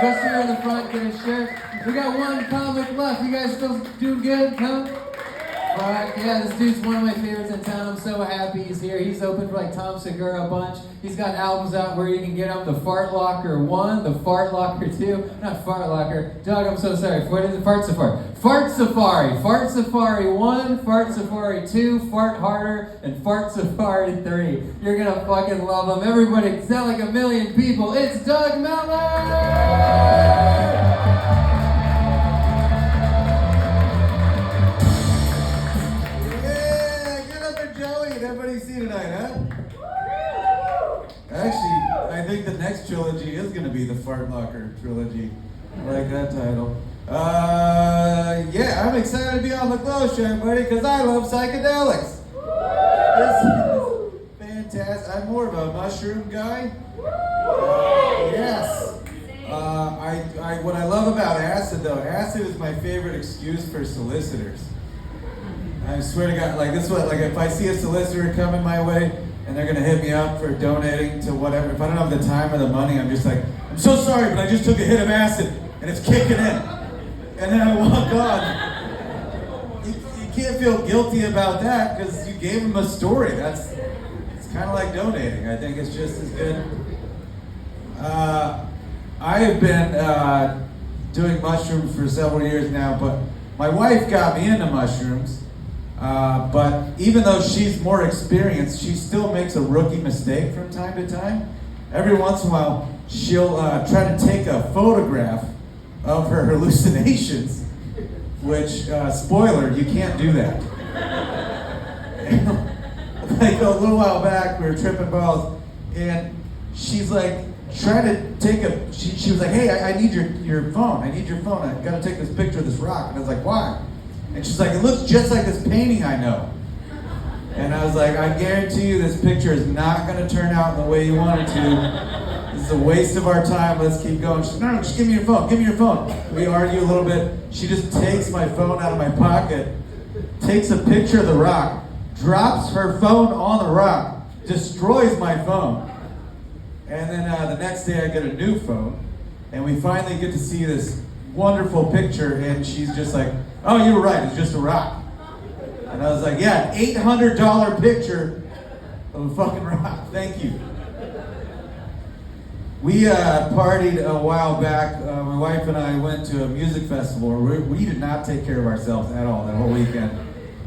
Best here in the front, get a shirt. We got one comic left. You guys still doing good, huh? Alright, yeah, this dude's one of my favorites in town. I'm so happy he's here. He's opened for like Tom Segura a bunch. He's got albums out where you can get him. The Fart Locker 1, the Fart Locker 2. Not Fart Locker. Doug, I'm so sorry. What is it? Fart Safari. Fart Safari. Fart Safari 1, Fart Safari 2, Fart Harder, and Fart Safari 3. You're gonna fucking love them. Everybody, sound like a million people. It's Doug Miller! Everybody see tonight, huh? Actually, I think the next trilogy is going to be the Fart Locker trilogy. I like that title. Yeah, I'm excited to be on the Glow Show, buddy, because I love psychedelics. This is fantastic. I'm more of a mushroom guy. Yes. What I love about acid, though, acid is my favorite excuse for solicitors. I swear to God, like this is what, like if I see a solicitor coming my way and they're gonna hit me up for donating to whatever, if I don't have the time or the money, I'm just like, I'm so sorry, but I just took a hit of acid and it's kicking in. And then I walk on. You can't feel guilty about that because you gave them a story. It's kind of like donating. I think it's just as good. I have been doing mushrooms for several years now, but my wife got me into mushrooms. But even though she's more experienced, she still makes a rookie mistake from time to time. Every once in a while, she'll try to take a photograph of her hallucinations, which, spoiler, you can't do that. Like a little while back, we were tripping balls, and she's like, trying to take she was like, hey, I need your phone. I need your phone. I gotta take this picture of this rock. And I was like, why? And she's like, it looks just like this painting I know. And I was like, I guarantee you this picture is not going to turn out the way you want it to. This is a waste of our time. Let's keep going. She's like, no, just give me your phone. Give me your phone. We argue a little bit. She just takes my phone out of my pocket, takes a picture of the rock, drops her phone on the rock, destroys my phone. And then the next day I get a new phone, and we finally get to see this wonderful picture, and she's just like, oh, you were right, it's just a rock. And I was like, yeah, an $800 picture of a fucking rock, thank you. We partied a while back. My wife and I went to a music festival where we did not take care of ourselves at all that whole weekend.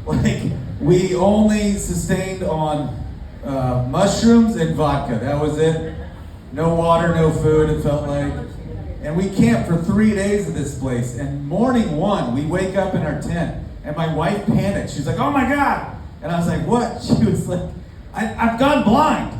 Like, we only sustained on mushrooms and vodka, that was it. No water, no food, it felt like. And we camped for 3 days at this place. And morning one, we wake up in our tent, and my wife panicked. She's like, oh my God. And I was like, what? She was like, I've gone blind.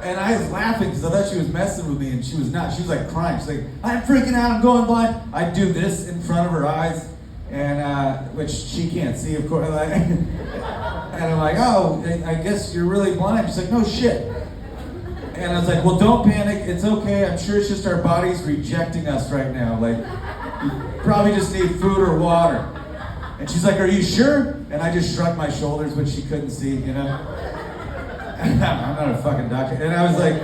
And I was laughing because I thought she was messing with me, and she was not. She was like crying. She's like, I'm freaking out, I'm going blind. I do this in front of her eyes, and which she can't see, of course. And I'm like, oh, I guess you're really blind. She's like, no shit. And I was like, well, don't panic. It's okay. I'm sure it's just our bodies rejecting us right now. Like, you probably just need food or water. And she's like, are you sure? And I just shrugged my shoulders, which she couldn't see, you know? I'm not a fucking doctor. And I was like,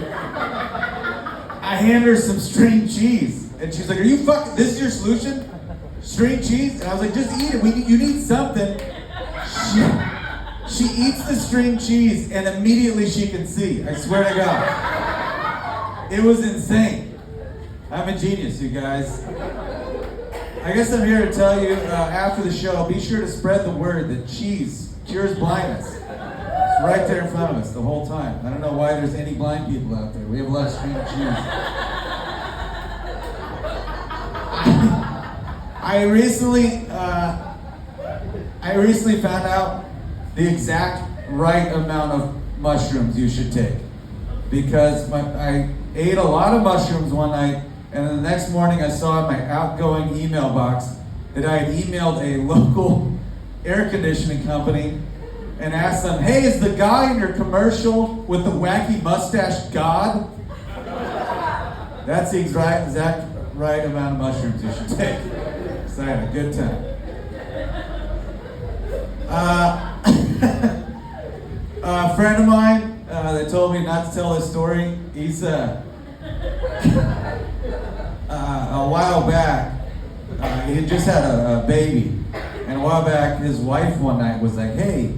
I hand her some string cheese. And she's like, are you fucking, this is your solution? String cheese? And I was like, just eat it. You need something. She eats the string cheese, and immediately she can see. I swear to God. It was insane. I'm a genius, you guys. I guess I'm here to tell you, after the show, be sure to spread the word that cheese cures blindness. It's right there in front of us the whole time. I don't know why there's any blind people out there. We have a lot of string cheese. I recently found out the exact right amount of mushrooms you should take. Because I ate a lot of mushrooms one night, and then the next morning I saw in my outgoing email box that I had emailed a local air conditioning company and asked them, hey, is the guy in your commercial with the wacky mustache God? That's the exact right amount of mushrooms you should take. So I had a good time. A friend of mine that told me not to tell this story, he's while back, he had just had a baby. And a while back, his wife one night was like, hey,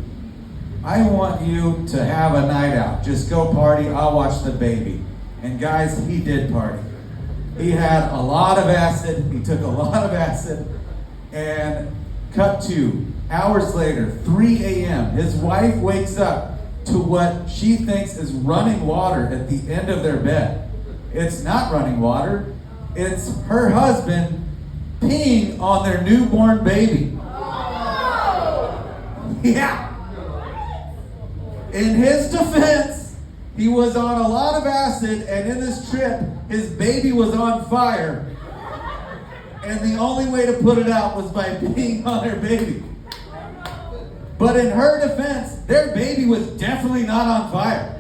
I want you to have a night out. Just go party, I'll watch the baby. And guys, he did party. He had a lot of acid, he took a lot of acid, and cut to hours later, 3 a.m., his wife wakes up to what she thinks is running water at the end of their bed. It's not running water, it's her husband peeing on their newborn baby. Yeah. In his defense, he was on a lot of acid, and in this trip, his baby was on fire. And the only way to put it out was by peeing on her baby. But in her defense, their baby was definitely not on fire.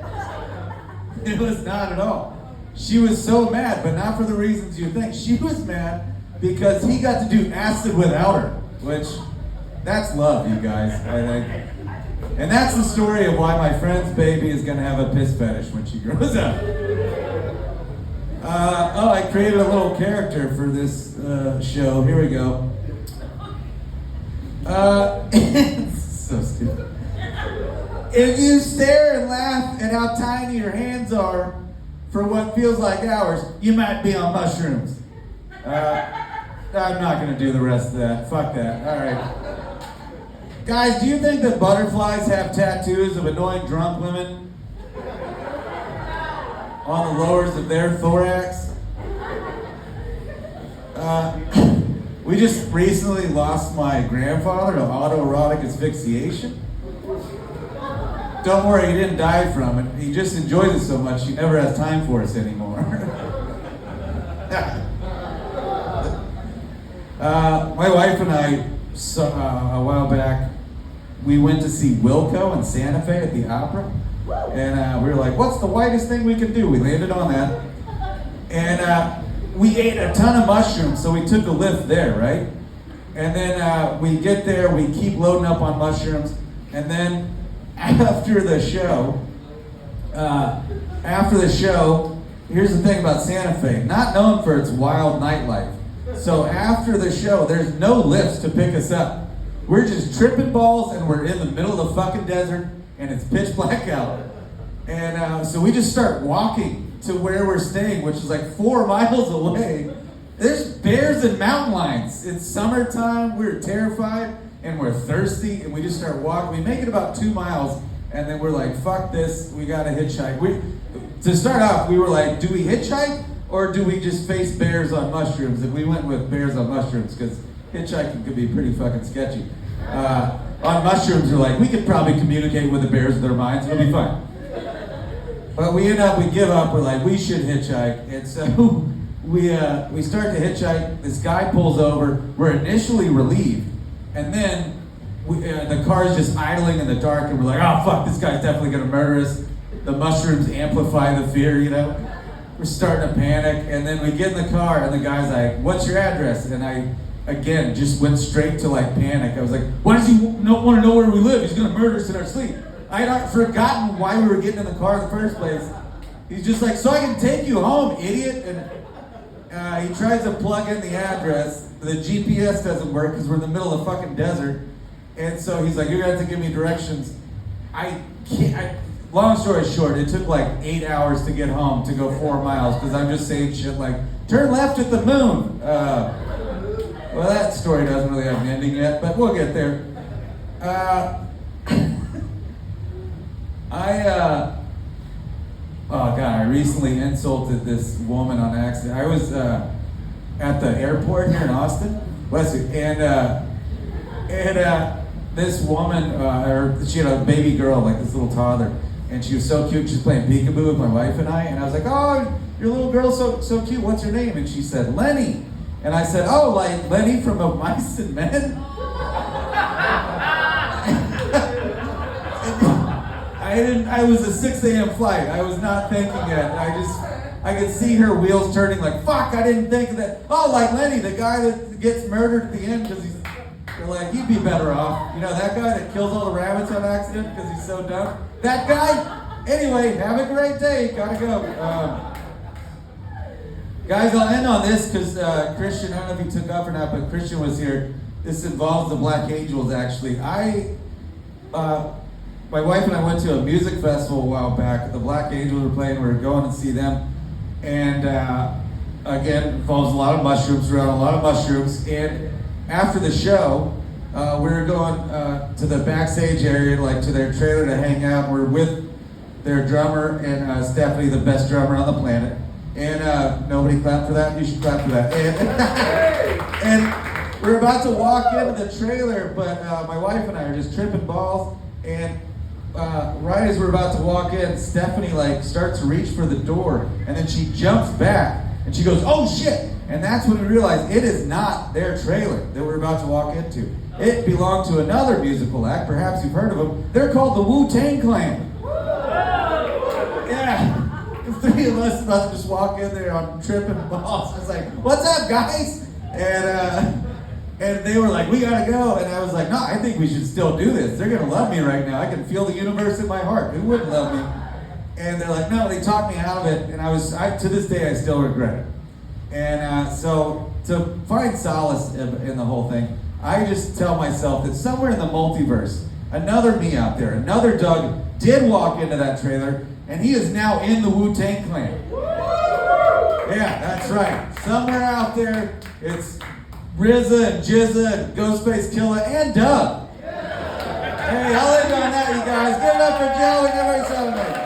It was not at all. She was so mad, but not for the reasons you think. She was mad because he got to do acid without her, which, that's love, you guys, I think. And that's the story of why my friend's baby is going to have a piss fetish when she grows up. I created a little character for this show. Here we go. It's so stupid. If you stare and laugh at how tiny your hands are for what feels like hours, you might be on mushrooms. I'm not going to do the rest of that. Fuck that. All right. Guys, do you think that butterflies have tattoos of annoying drunk women on the lowers of their thorax? We just recently lost my grandfather to autoerotic asphyxiation. Don't worry, he didn't die from it. He just enjoys it so much he never has time for us anymore. My wife and I, a while back, we went to see Wilco in Santa Fe at the Opera. And we were like, what's the whitest thing we can do? We landed on that. And we ate a ton of mushrooms, so we took a lift there, right? And then we get there, we keep loading up on mushrooms. And then after the show, here's the thing about Santa Fe, not known for its wild nightlife. So after the show, there's no lifts to pick us up. We're just tripping balls, and we're in the middle of the fucking desert, and it's pitch black out. And so we just start walking to where we're staying, which is like 4 miles away. There's bears and mountain lions. It's summertime, we're terrified, and we're thirsty, and we just start walking. We make it about 2 miles, and then we're like, fuck this, we gotta hitchhike. To start off, we were like, do we hitchhike, or do we just face bears on mushrooms? And we went with bears on mushrooms, because hitchhiking could be pretty fucking sketchy. On mushrooms, we're like, we could probably communicate with the bears with their minds, it'll be fine. But we give up, we're like, we should hitchhike. And so we start to hitchhike, this guy pulls over, we're initially relieved, and then the car's just idling in the dark, and we're like, oh fuck, this guy's definitely gonna murder us. The mushrooms amplify the fear, you know? We're starting to panic, and then we get in the car, and the guy's like, what's your address? And I, again, just went straight to like panic. I was like, why does he not want to know where we live? He's gonna murder us in our sleep. I had forgotten why we were getting in the car in the first place. He's just like, so I can take you home, idiot. And he tries to plug in the address. The GPS doesn't work because we're in the middle of the fucking desert. And so he's like, you're gonna have to give me directions. Long story short, it took like 8 hours to get home to go 4 miles because I'm just saying shit like, turn left at the moon. Well, that story doesn't really have an ending yet, but we'll get there. I recently insulted this woman on accident. I was at the airport here in Austin, and this woman, she had a baby girl, like this little toddler, and she was so cute. She was playing peekaboo with my wife and I was like, oh, your little girl's so cute. What's her name? And she said, Lenny. And I said, oh, like Lenny from Of Mice and Men? I was a 6 a.m. flight. I was not thinking it. I could see her wheels turning like, fuck, I didn't think of that. Oh, like Lenny, the guy that gets murdered at the end because they're like, he'd be better off. You know, that guy that kills all the rabbits on accident because he's so dumb? That guy? Anyway, have a great day. Gotta go. Guys, I'll end on this because Christian, I don't know if he took off or not, but Christian was here. This involves the Black Angels, actually. My wife and I went to a music festival a while back. The Black Angels were playing. We were going to see them. And again, involves a lot of mushrooms, around a lot of mushrooms. And after the show, we were going to the backstage area, like to their trailer to hang out. We're with their drummer and Stephanie, the best drummer on the planet. And nobody clapped for that. You should clap for that. And we're about to walk into the trailer, but my wife and I are just tripping balls. And right as we're about to walk in, Stephanie like starts to reach for the door, and then she jumps back and she goes, "Oh shit!" And that's when we realized it is not their trailer that we're about to walk into. It belonged to another musical act. Perhaps you've heard of them. They're called the Wu-Tang Clan. Yeah. The three of us about to just walk in there on tripping balls. I was like, "What's up, guys?" And they were like, "We gotta go." And I was like, "No, I think we should still do this. They're gonna love me right now. I can feel the universe in my heart. Who wouldn't love me?" And they're like, "No." They talked me out of it, and I to this day I still regret it. And so to find solace in the whole thing, I just tell myself that somewhere in the multiverse, another me out there, another Doug, did walk into that trailer, and he is now in the Wu-Tang Clan. Yeah, that's right. Somewhere out there, it's RZA and Jizza and Ghostface Killah and Doug. Hey, I'll end on that, you guys. Give it up for Joe and everybody celebrate.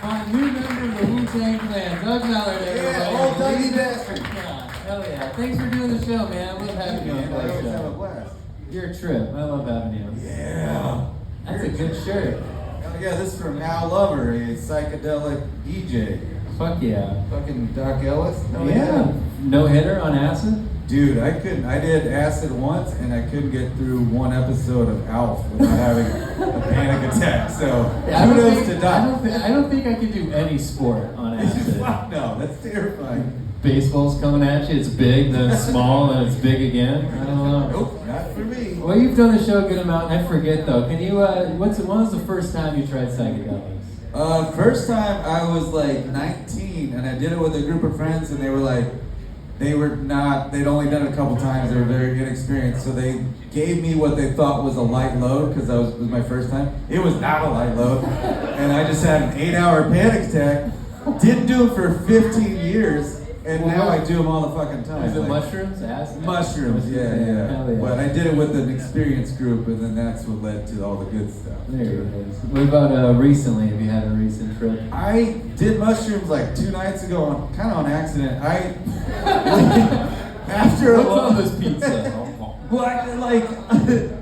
My new member of the Wu-Tang Clan, Doug Mallard, everybody. Yeah, old Dougie Bastard. Yeah, hell yeah. Thanks for doing the show, man. I love having you on I the always have a show. blast. You're a trip. I love having you. Yeah. That's a good shirt. Oh, yeah, this is from Al Lover, a psychedelic DJ. Fuck yeah. Fucking Doc Ellis? Yeah. No hitter on acid? Dude, I did acid once and I couldn't get through one episode of Alf without having a panic attack. So, kudos to Doc. I don't think I could do any sport on acid. Fuck no, that's terrifying. Baseball's coming at you, it's big, then it's small, then it's big again. I don't know. Nope, not for me. Well, you've done the show a good amount, and I forget though. Can you, when was the first time you tried psychedelics? First time I was like 19 and I did it with a group of friends and they were like, they'd only done it a couple times, they were very inexperienced, so they gave me what they thought was a light load because it was my first time. It was not a light load, and I just had an 8-hour panic attack. Didn't do it for 15 years, and now I do them all the fucking time. Is it Like, mushrooms? Acid? mushrooms, yeah. Hell yeah. But I did it with an experienced group, and then that's what led to all the good stuff. There it is. What about recently? Have you had a recent trip? I did mushrooms like 2 nights ago, kind of on accident. After a What's while, on this pizza? well, like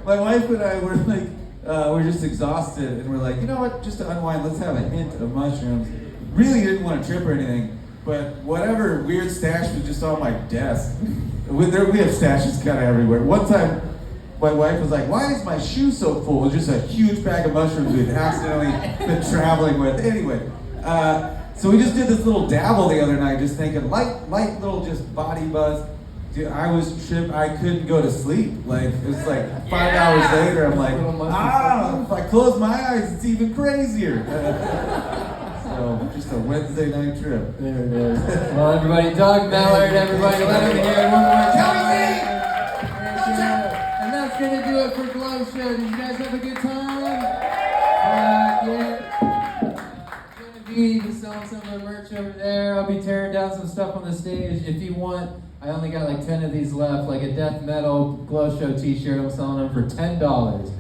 my wife and I were like, we're just exhausted, and we're like, you know what? Just to unwind, let's have a hint of mushrooms. Really didn't want to trip or anything, but whatever weird stash was just on my desk. We have stashes kind of everywhere. One time, my wife was like, "Why is my shoe so full?" It was just a huge bag of mushrooms we'd accidentally been traveling with. Anyway, so we just did this little dabble the other night, just thinking light little just body buzz. Dude, I was tripped. I couldn't go to sleep. Like it was like 5 hours later. I'm like, if I close my eyes, it's even crazier. So just a Wednesday night trip. There it is. Well, everybody, Doug Mallard, everybody, let him hear it one more time. And that's gonna do it for Glow Show. Did you guys have a good time? Yeah. Gonna be selling some of the merch over there. I'll be tearing down some stuff on the stage. If you want, I only got like 10 of these left, like a death metal Glow Show t-shirt. I'm selling them for $10.